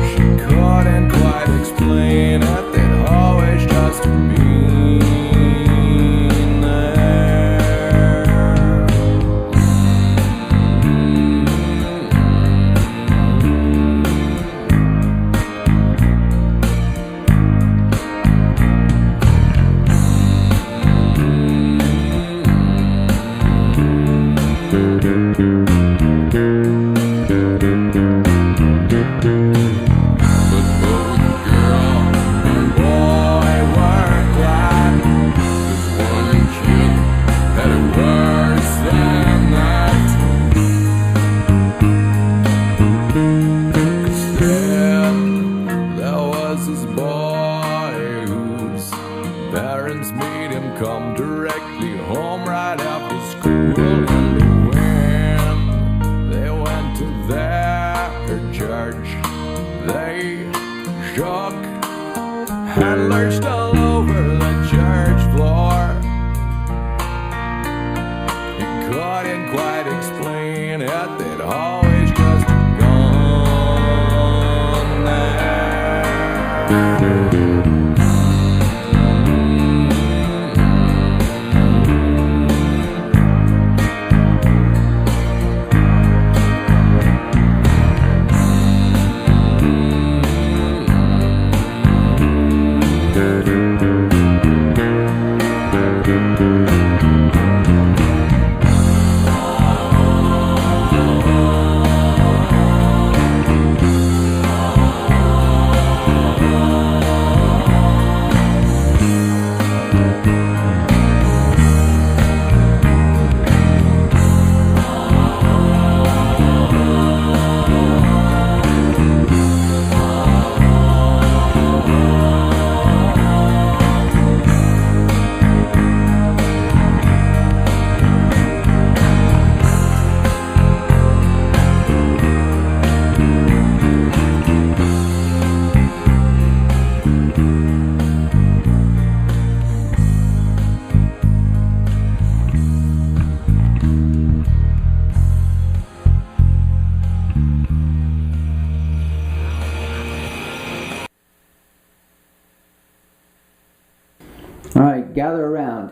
She couldn't quite explain it, they'd always just been there. But both girl and boy were glad, 'cause one kid had it worse than that. 'Cause then there was this boy whose parents made him come directly home right after school. And when they went to their church, they shook and lurched all over the church floor. He couldn't quite explain it, they'd always just gone there. All right, gather around.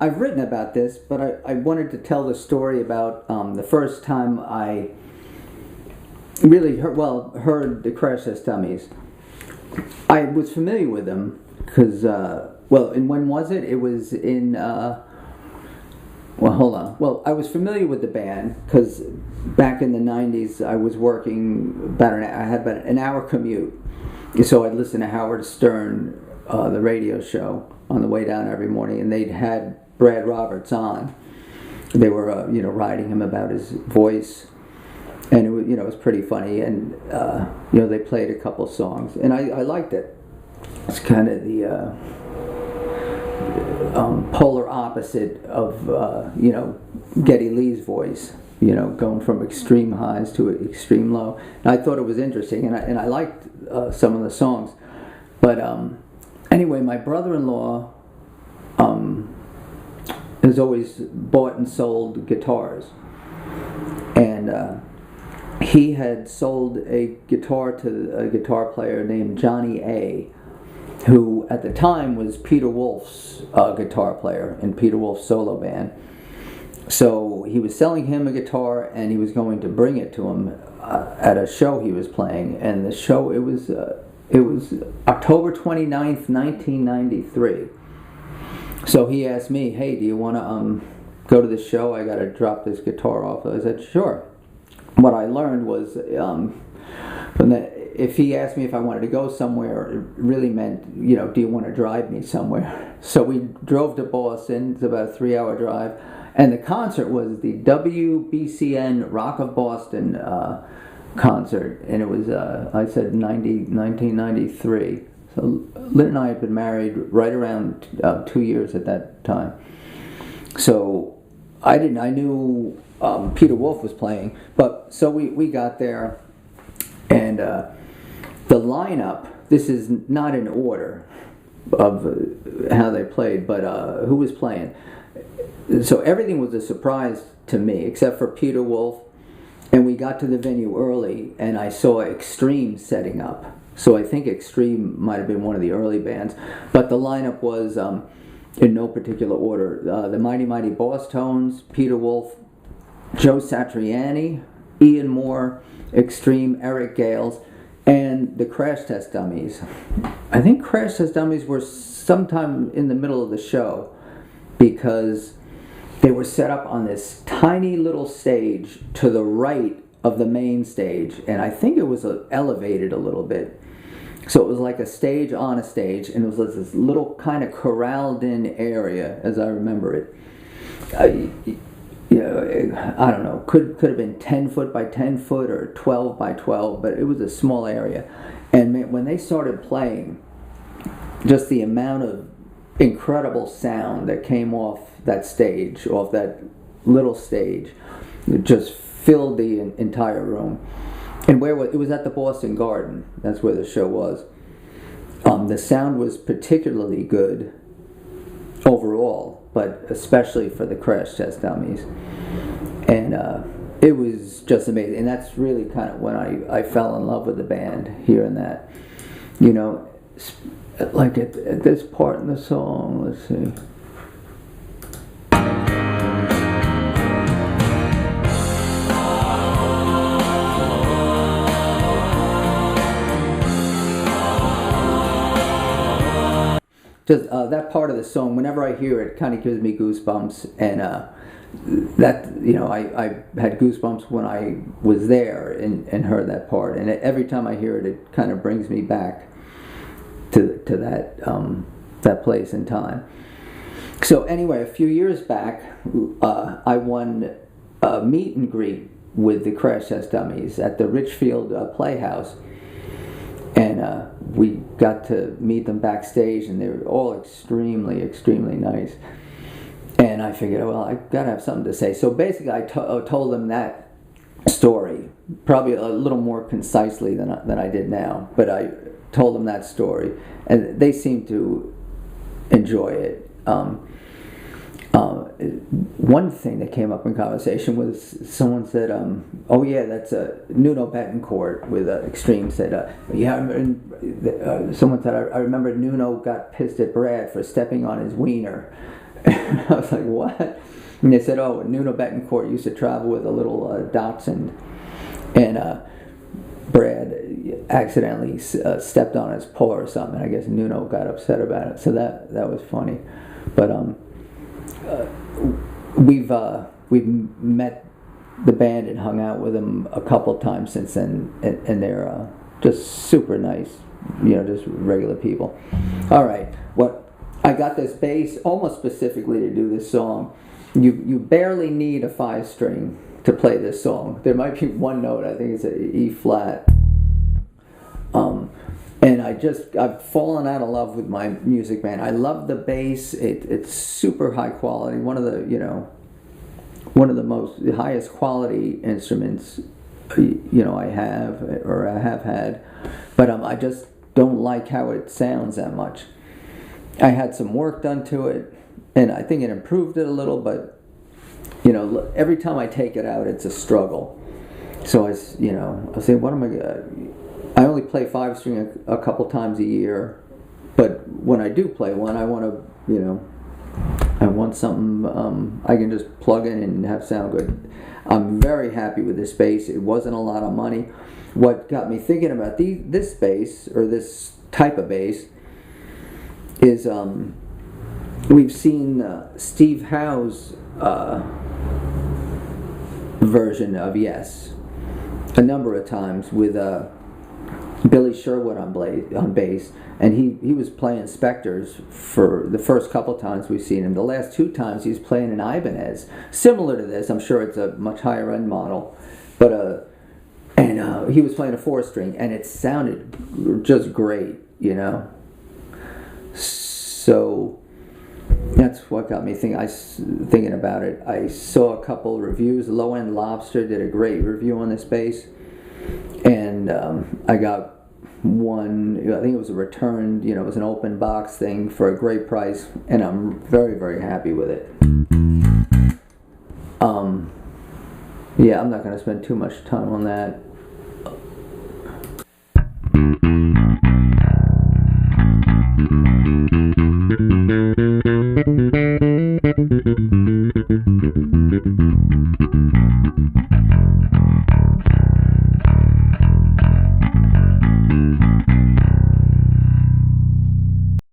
I've written about this, but I wanted to tell the story about the first time I really heard the Crash Test Dummies. I was familiar with them because, and when was it? It was in, hold on. Well, I was familiar with the band because back in the 90s I was working I had about an hour commute. So I'd listen to Howard Stern, the radio show, on the way down every morning, and they'd had Brad Roberts on. They were, riding him about his voice, and it was, it was pretty funny. And they played a couple songs, and I liked it. It's kind of the polar opposite of Geddy Lee's voice. Going from extreme highs to extreme low. And I thought it was interesting, and I liked some of the songs, but. Anyway, my brother-in-law has always bought and sold guitars, and he had sold a guitar to a guitar player named Johnny A., who at the time was Peter Wolf's guitar player in Peter Wolf's solo band. So he was selling him a guitar, and he was going to bring it to him at a show he was playing, and the show, it was October 29th, 1993. So he asked me, hey, do you want to go to the show? I got to drop this guitar off. I said, sure. What I learned was if he asked me if I wanted to go somewhere, it really meant, do you want to drive me somewhere? So we drove to Boston. It's about a 3-hour drive. And the concert was the WBCN Rock of Boston concert, and it was, I said 1993. So Lynn and I had been married right around 2 years at that time. So I knew Peter Wolf was playing, but so we got there, and the lineup, this is not in order of how they played, but who was playing. So everything was a surprise to me, except for Peter Wolf And we got to the venue early, and I saw Extreme setting up. So I think Extreme might have been one of the early bands. But the lineup was, in no particular order, the Mighty Mighty Boss Tones, Peter Wolf, Joe Satriani, Ian Moore, Extreme, Eric Gales, and the Crash Test Dummies. I think Crash Test Dummies were sometime in the middle of the show, because they were set up on this tiny little stage to the right of the main stage, and I think it was elevated a little bit. So it was like a stage on a stage, and it was this little kind of corralled in area, as I remember it. I don't know, could have been 10 foot by 10 foot or 12 by 12, but it was a small area. And when they started playing, just the amount of incredible sound that came off that stage, off that little stage, it just filled the entire room. And it was at the Boston Garden. That's where the show was. The sound was particularly good overall, but especially for the Crash Test Dummies. And it was just amazing. And that's really kind of when I fell in love with the band, hearing that. You know, like at this part in the song, let's see. Just that part of the song, whenever I hear it, kind of gives me goosebumps, and that, you know, I had goosebumps when I was there and heard that part, and every time I hear it, it kind of brings me back to that place and time. So anyway, a few years back, I won a meet and greet with the Crash Test Dummies at the Richfield Playhouse. And we got to meet them backstage, and they were all extremely, extremely nice. And I figured, well, I got to have something to say. So basically, I told them that story, probably a little more concisely than I did now. But I told them that story, and they seemed to enjoy it. One thing that came up in conversation was someone said, "Oh yeah, that's Nuno Betancourt with Extreme." Said, someone said, "I remember Nuno got pissed at Brad for stepping on his wiener." I was like, "What?" And they said, "Oh, Nuno Betancourt used to travel with a little Dachshund, and Brad accidentally stepped on his paw or something. I guess Nuno got upset about it." So that was funny, but we've met the band and hung out with them a couple of times since then, and they're just super nice, you know, just regular people. All right, I got this bass almost specifically to do this song. You barely need a 5-string to play this song. There might be one note, I think it's an E flat. And I've fallen out of love with my music, man. I love the bass. It's super high quality. One of the highest quality instruments, you know, I have had. But I just don't like how it sounds that much. I had some work done to it, and I think it improved it a little, but, you know, every time I take it out, it's a struggle. So I say, what am I gonna... I only play 5-string a couple times a year, but when I do play one, I want to, you know, I want something I can just plug in and have sound good. I'm very happy with this bass. It wasn't a lot of money. What got me thinking about this bass, or this type of bass, is we've seen Steve Howe's version of Yes a number of times with Billy Sherwood on bass, and he was playing Spectres for the first couple times we've seen him. The last 2 times he's playing an Ibanez, similar to this. I'm sure it's a much higher end model, but he was playing a 4-string, and it sounded just great, you know. So that's what got me thinking about it. I saw a couple reviews. Low End Lobster did a great review on this bass. And I got one, I think it was a returned, you know, it was an open box thing for a great price, and I'm very, very happy with it. Yeah, I'm not going to spend too much time on that.